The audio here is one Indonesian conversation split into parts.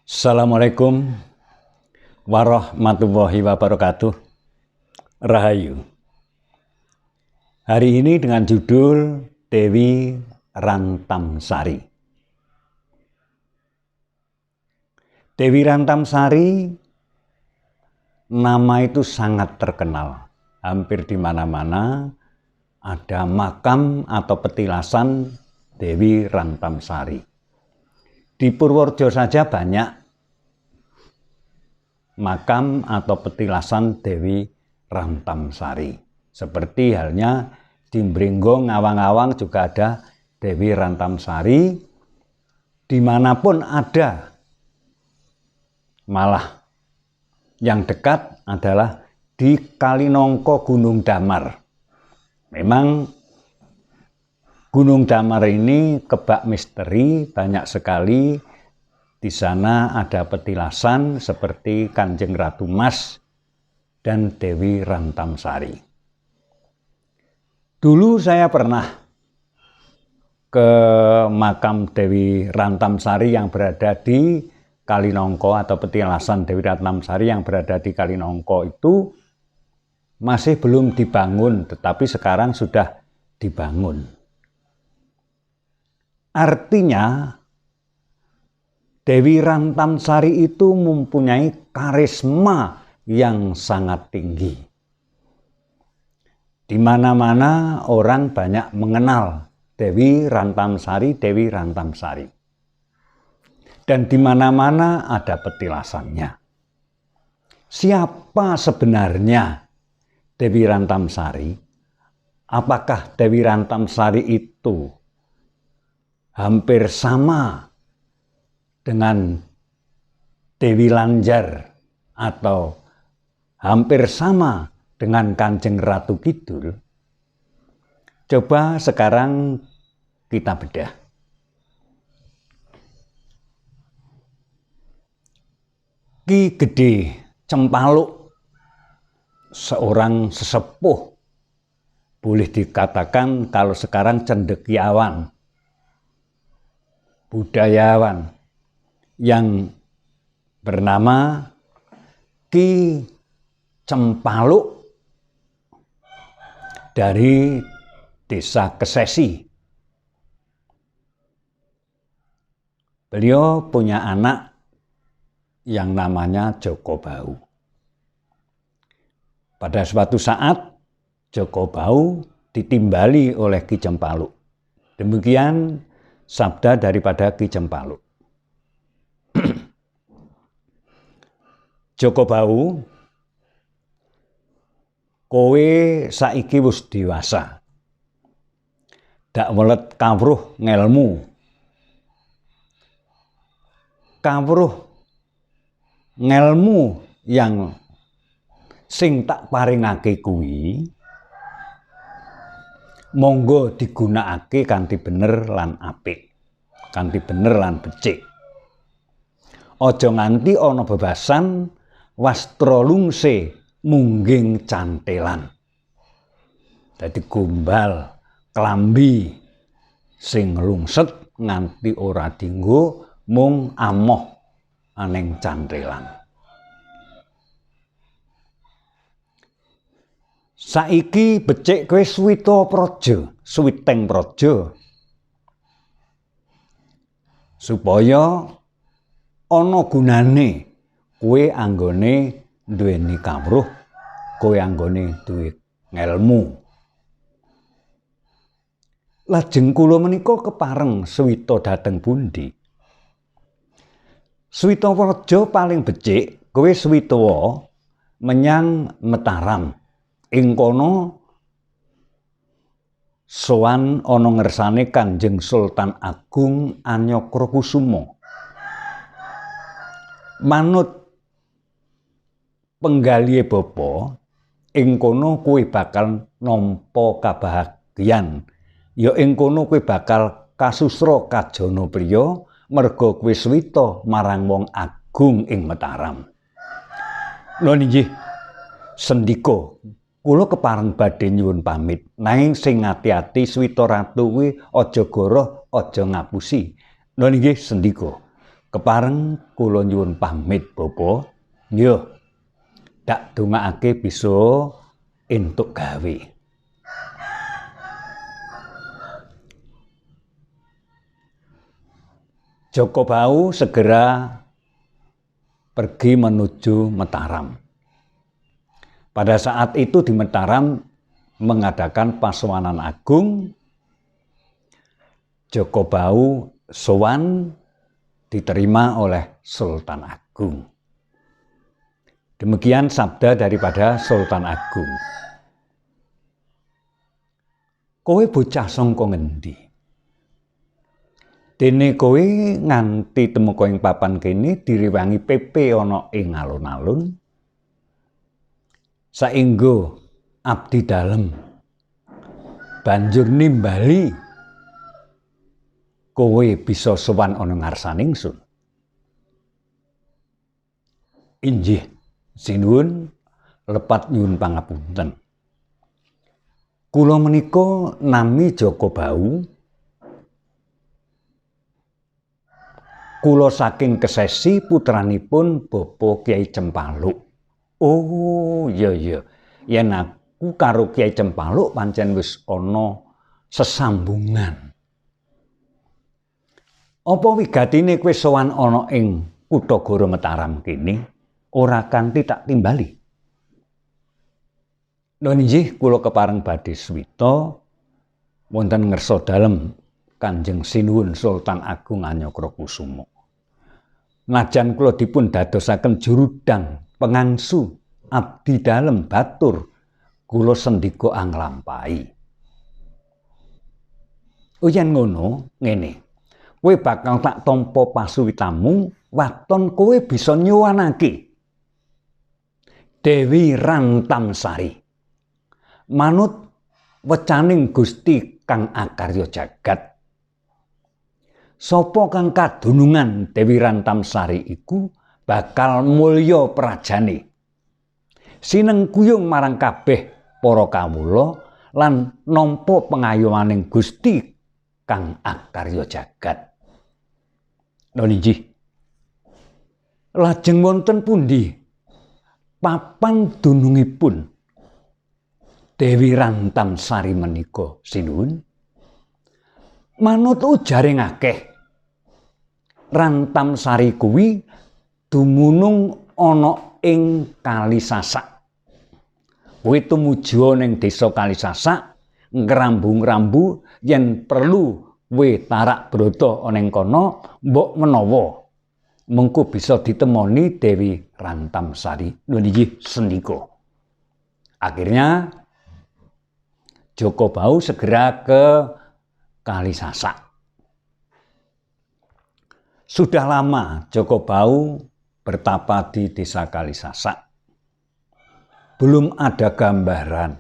Assalamualaikum warahmatullahi wabarakatuh. Rahayu. Hari ini dengan judul Dewi Rantamsari. Dewi Rantamsari, nama itu sangat terkenal. Hampir di mana-mana ada makam atau petilasan Dewi Rantamsari. Di Purworejo saja banyak makam atau petilasan Dewi Rantamsari. Seperti halnya di Mbrenggo, Ngawang-Ngawang juga ada Dewi Rantamsari. Dimanapun ada, malah yang dekat adalah di Kalinongko Gunung Damar. Memang Gunung Damar ini kebak misteri, banyak sekali. Di sana ada petilasan seperti Kanjeng Ratu Mas dan Dewi Rantamsari. Dulu saya pernah ke makam Dewi Rantamsari yang berada di Kalinongko, atau petilasan Dewi Rantamsari yang berada di Kalinongko itu masih belum dibangun, tetapi sekarang sudah dibangun. Artinya Dewi Rantamsari itu mempunyai karisma yang sangat tinggi. Di mana-mana orang banyak mengenal Dewi Rantamsari, Dewi Rantamsari. Dan di mana-mana ada petilasannya. Siapa sebenarnya Dewi Rantamsari? Apakah Dewi Rantamsari itu hampir sama dengan Dewi Lanjar atau hampir sama dengan Kanjeng Ratu Kidul? Coba sekarang kita bedah. Ki Gede Cempaluk, seorang sesepuh, boleh dikatakan kalau sekarang cendekiawan, budayawan, yang bernama Ki Cempaluk dari Desa Kesesi. Beliau punya anak yang namanya Joko Bau. Pada suatu saat Joko Bau ditimbali oleh Ki Cempaluk. Demikian sabda daripada Ki Cempaluk. Joko Bau, kowe saiki wis dewasa. Dak welet kawruh ngelmu. Kawruh ngelmu yang sing tak paringake kuwi monggo digunakake kanthi bener lan apik, kanthi bener lan becik. Aja nganti ana bebasan wastra lungse mungging cantelan. Dadi gombal klambi sing lungset nganti ora dienggo, mung amoh aning cantelan. Saiki becik kowe suwita praja, suwiteng praja, supaya ana gunane kowe anggone duweni kawruh, kowe anggone duwe ngelmu. Lajeng kula menika kepareng suwita dhateng pundi? Suwita praja paling becik kowe suwita menyang Mataram. Ing kono sowan ana ngersane Kanjeng Sultan Agung Anyokrokusumo. Manut penggalihe bapa, ing kono kowe bakal nampa kabahagyan. Ya ing kono kowe bakal kasusra kajana priya merga kowe swita marang wong agung ing Mataram. Lha nggih, sendika kula kepareng badhe nyuwun pamit. Nanging sing ati-ati swita ratu kuwi aja goroh, aja ngapusi. Lha nggih sendika. kepareng kula nyuwun pamit Bapa. Yo. Tak dongakake bisa entuk gawe. Joko Bau segera pergi menuju Mataram. Pada saat itu di Mataram mengadakan Pasowanan Agung. Joko Bau sowan diterima oleh Sultan Agung. Demikian sabda daripada Sultan Agung. Kowe bocah sangka ngendi? Dene kowe nganti temeka ing papan kene diriwangi PP ana ing alun-alun. Saengga abdi dalem banjur nimbali kowe bisa sowan ana ngarsaning ingsun. Injih, sinuwun lepat nyuwun pangapunten. Kula menika nami Joko Bau. Kula saking Kesesi putranipun Bapa Kyai Cempaluk. Oh, iya. Yen aku karo Kyai Cempaluk pancen wis ana sesambungan. Apa wigatine kowe sowan ana ing Kutagara Mataram kene ora kanthi tak timbali? Nuwun inggih kula kepareng badhe swita wonten ngersa dalem Kanjeng Sinuwun Sultan Agung Anyokrokusuma. Najan kula dipun dadosaken jurudang pengangsu abdi dalem batur kula sendika anglampahi. Yen ngono ngene, kowe bakal tak tampa pasuwitamu waton kowe bisa nyuwanake Dewi Rantamsari manut wecaning Gusti kang akarya jagat. Sapa kang kadunungan Dewi Rantamsari iku bakal mulya prajane. Sinengkuyung marang kabeh para kawula lan nampa pengayomaning Gusti kang akarya jagat. Nggih. Lajeng wonten pundi papan dunungipun Dewi Rantamsari menika sinuwun? Manut ujaring akeh, Rantamsari kuwi dumunung ana ing Kali Sasak. Kowe tumuju ning desa Kali Sasak, ngrambu-ngrambu yen perlu kowe tarak brata ana ing kono, mbok menawa mengko bisa ditemoni Dewi Rantamsari. Lho niki sendika. Akhirnya Joko Bau segera ke Kali Sasak. Sudah lama Joko Bau bertapa di desa Kali Sasak. Belum ada gambaran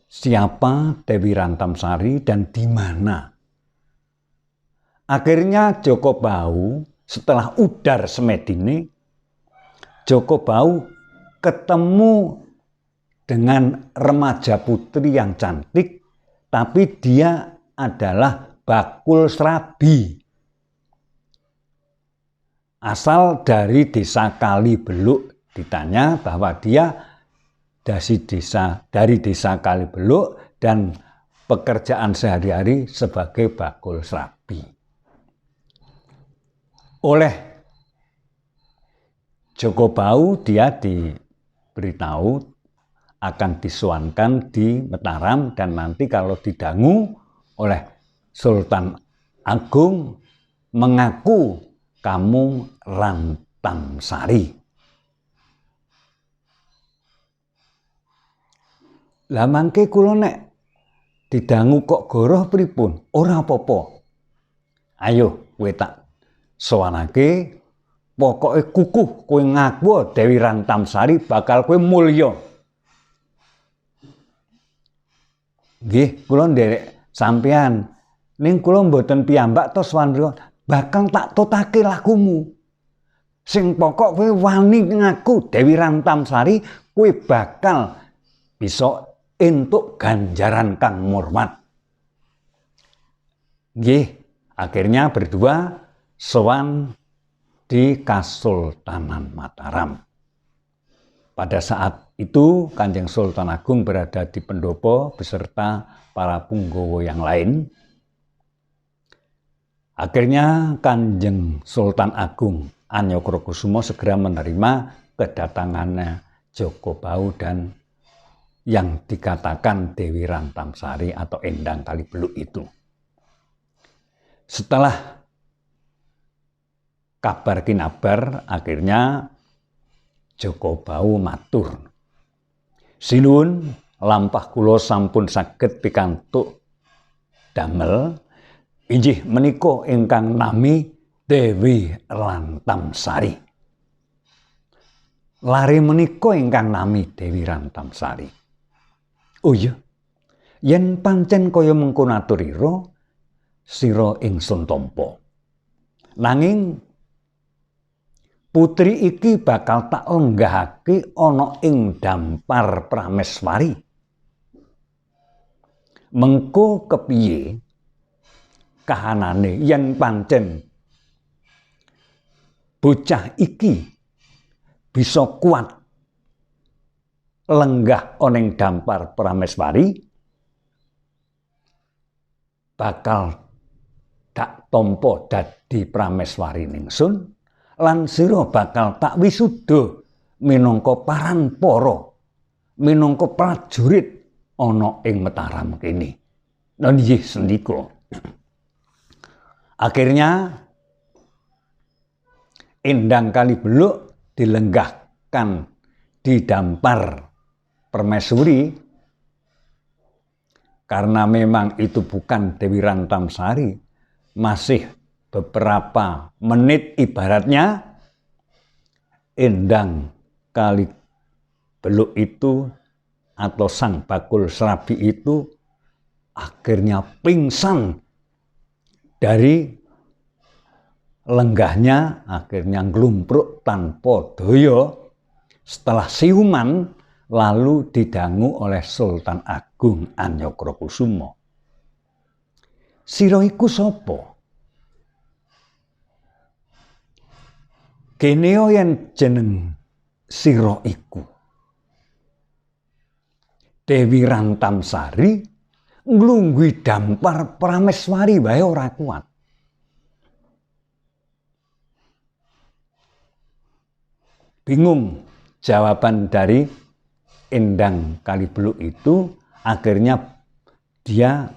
siapa Dewi Rantamsari dan di mana. Akhirnya Joko Bau setelah udar semedine, Joko Bau ketemu dengan remaja putri yang cantik, tapi dia adalah bakul serabi. Asal dari desa Kali Beluk. Ditanya bahwa dia dari desa Kali Beluk dan pekerjaan sehari-hari sebagai bakul serabi. Oleh Joko Bau dia diberitahu akan disuankan di Mataram dan nanti kalau didangu oleh Sultan Agung mengaku kamu Rantamsari. Lah mangke kula nek didangu kok goroh pripun? Ora apa-apa. Ayo kowe tak sowanake, pokoke kukuh kowe ngaku Dewi Rantamsari bakal kowe mulya. Nggih, kula nderek sampean. Ning kula mboten piyambak tos wanira, bakal tak totake lakumu. Sing pokok kowe wani ngaku Dewi Rantamsari, kowe bakal bisa entuk ganjaran kang murmat. Nggih, Akhirnya berdua sowan di Kasultanan Mataram. Pada saat itu Kanjeng Sultan Agung berada di pendopo beserta para punggawa yang lain. Akhirnya Kanjeng Sultan Agung Anyokrokusumo segera menerima kedatangannya Joko Bau dan yang dikatakan Dewi Rantamsari atau Endang Kalibeluk itu. Setelah kabar kinabar, akhirnya Joko Bau matur, "Sinuwun lampah kula sampun saged pikantuk damel inggih menika ingkang nami Dewi Rantamsari." Lare menika ingkang nami Dewi Rantamsari. Oh iya, yen pancen kaya mengkono aturira, sira ingsun tampa. Nanging putri iki bakal tak lenggahake ana ing dampar Prameswari. Mengko kepiye kahanane yen pancen bocah iki bisa kuat lenggah ana ing dampar Prameswari, bakal tak tampa dadi Prameswari ningsun. Lan sira bakal tak wisuda minangka paranpara, minangka prajurit ana ing Mataram kene. Nggih sendika. Akhirnya Endang Kalibeluk dilenggahkan di dampar permaisuri karena memang itu bukan Dewi Rantamsari, masih beberapa menit ibaratnya Endang Kalibeluk itu atau Sang Bakul Serabi itu akhirnya pingsan dari lenggahnya, akhirnya nglumpruk tanpa daya setelah siuman lalu didangu oleh Sultan Agung Anyokrokusumo. "Sira iku sapa?" "Kene yen jeneng sira iku Dewi Rantamsari, nglungguhi dampar Prameswari wae ora kuat." Bingung jawaban dari Endang Kalibeluk itu, akhirnya dia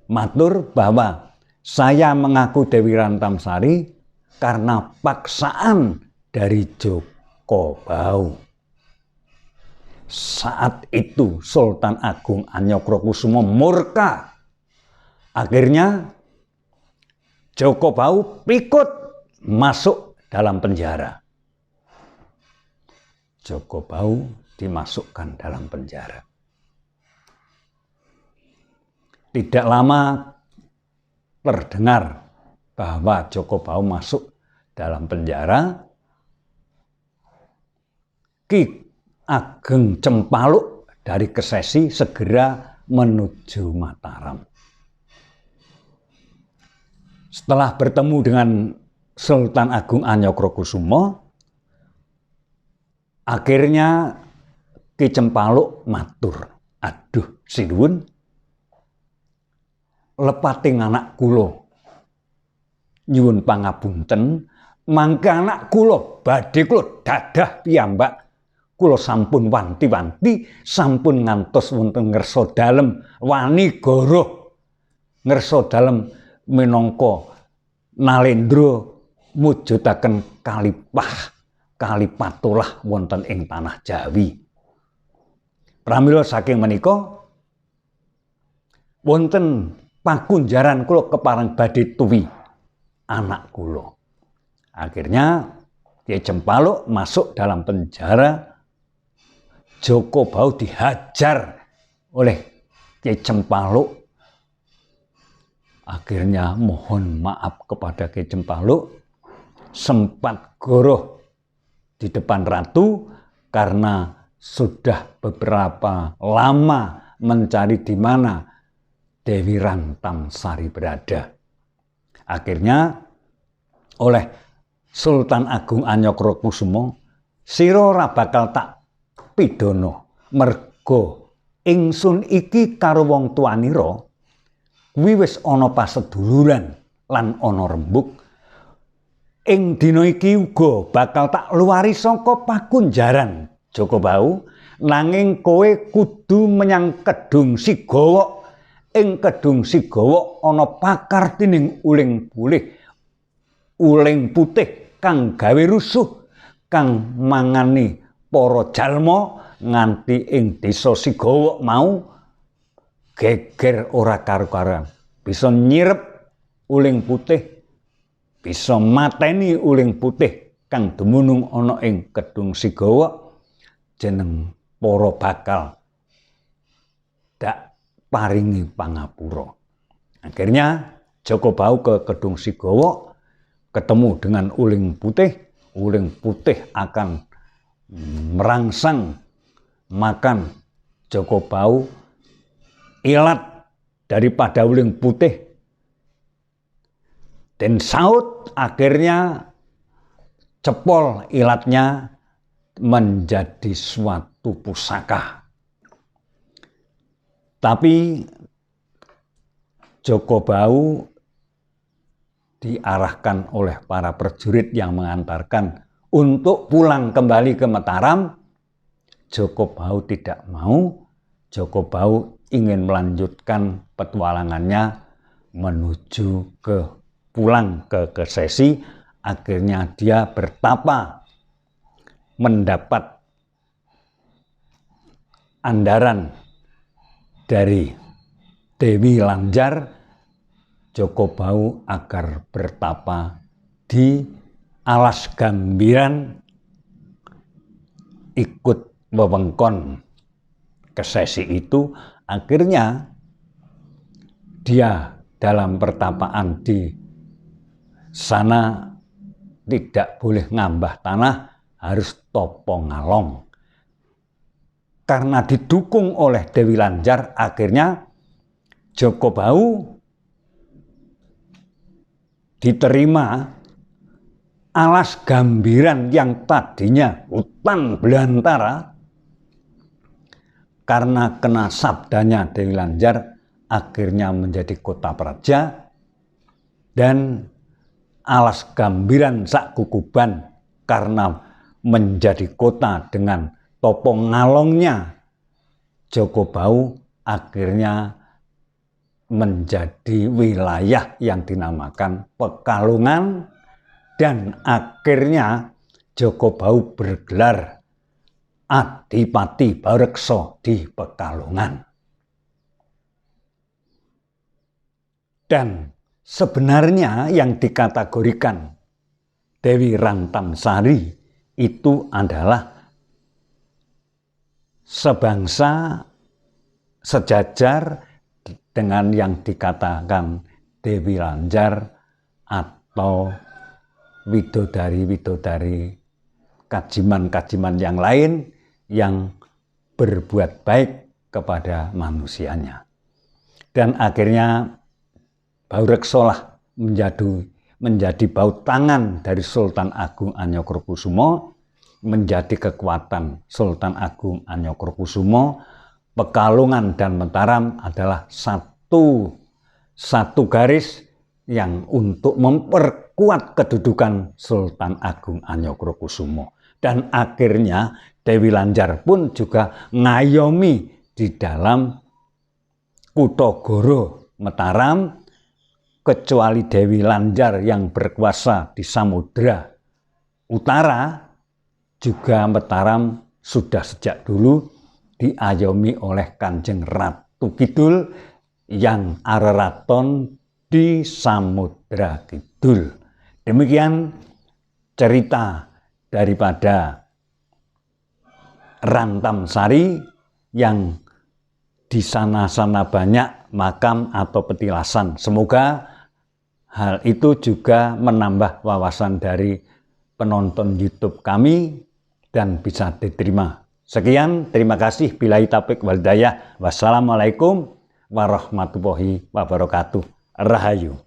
matur bahwa saya mengaku Dewi Rantamsari karena paksaan dari Joko Bau. Saat itu Sultan Agung Anyokrokusumo murka. Akhirnya Joko Bau pikut masuk dalam penjara. Joko Bau dimasukkan dalam penjara. Tidak lama terdengar bahwa Joko Bau masuk dalam penjara. Ki Ageng Cempaluk dari Kesesi segera menuju Mataram. Setelah bertemu dengan Sultan Agung Anyokrokusumo, akhirnya Ki Cempaluk matur, "Aduh sinuwun, lepating anak kula nyuwun pangapunten, mangke anak kula badhe kula dadah piyambak. Kula sampun wanti-wanti, sampun ngantos wonten ngersa dalem, wani goroh ngersa dalem minangka Nalendra mujudaken kalipatulah wonten ing tanah Jawi. Pramila saking menika wonten pakunjaran kula kepareng badhe tuwi anak kula." Akhirnya Ki Cempaluk masuk dalam penjara. Joko Bau dihajar oleh Ki Cempaluk. Akhirnya mohon maaf kepada Ki Cempaluk, sempat goroh di depan ratu karena sudah beberapa lama mencari di mana Dewi Rantamsari berada. Akhirnya oleh Sultan Agung Anyokrokusumo, sira ora bakal tak pidana merga ingsun iki karo wong tuanira kuwi wis ana paseduluran lan ana rembug. Ing dina iki uga bakal tak luwari saka pakunjaran Jaka Bahu, nanging kowe kudu menyang Kedung Sigawa. Ing Kedung Sigawa ana pakartining uling putih kang gawe rusuh, kang mangani para jalma nganti ing desa Sigawa mau geger ora karu-karuan. Bisa nyirep uling putih, bisa mateni uling putih kang dumunung ana ing Kedung Sigawa. Jeneng para bakal dak paringi pangapura. Akhirnya Jaka Bahu ke Kedung Sigawa, ketemu dengan uling putih. Uling putih akan merangsang makan Jaka Bahu. Ilat daripada uling putih dan saut, akhirnya cepol ilatnya menjadi suatu pusaka. Tapi Jaka Bahu diarahkan oleh para prajurit yang mengantarkan untuk pulang kembali ke Mataram. Jaka Bahu tidak mau. Jaka Bahu ingin melanjutkan petualangannya menuju pulang ke Kesesi. Akhirnya dia bertapa, mendapat andaran dari Dewi Lanjar, Jaka Bahu agar bertapa di alas gambiran, ikut wewengkon Kesesi itu. Akhirnya dia dalam pertapaan di sana tidak boleh ngambah tanah, harus topo ngalong. Karena didukung oleh Dewi Lanjar, akhirnya Jaka Bahu diterima alas gambiran yang tadinya hutan belantara. Karena kena sabdanya Dewi Lanjar, akhirnya menjadi kota praja, dan alas gambiran sak Guguban karena menjadi kota dengan topo ngalongnya Jaka Bahu, akhirnya menjadi wilayah yang dinamakan Pekalongan, dan akhirnya Jaka Bahu bergelar Adipati Baureksa di Pekalongan. Dan sebenarnya yang dikategorikan Dewi Rantamsari itu adalah sebangsa, sejajar dengan yang dikatakan Dewi Lanjar atau widodari-widodari, kajiman-kajiman yang lain yang berbuat baik kepada manusianya. Dan akhirnya Baureksa lah menjadi baut tangan dari Sultan Agung Anyokrokusumo, menjadi kekuatan Sultan Agung Anyokrokusumo. Pekalongan dan Mataram adalah satu garis yang untuk memperkuat kedudukan Sultan Agung Anyokrokusumo. Dan akhirnya Dewi Lanjar pun juga ngayomi di dalam Kutagara Mataram. Kecuali Dewi Lanjar yang berkuasa di Samudra Utara, juga Mataram sudah sejak dulu diayomi oleh Kanjeng Ratu Kidul yang areraton di Samudra Kidul. Demikian cerita daripada Rantamsari yang di sana-sana banyak makam atau petilasan. Semoga hal itu juga menambah wawasan dari penonton YouTube kami dan bisa diterima. Sekian, terima kasih. Billahi taufiq wal hidayah. Wassalamualaikum warahmatullahi wabarakatuh. Rahayu.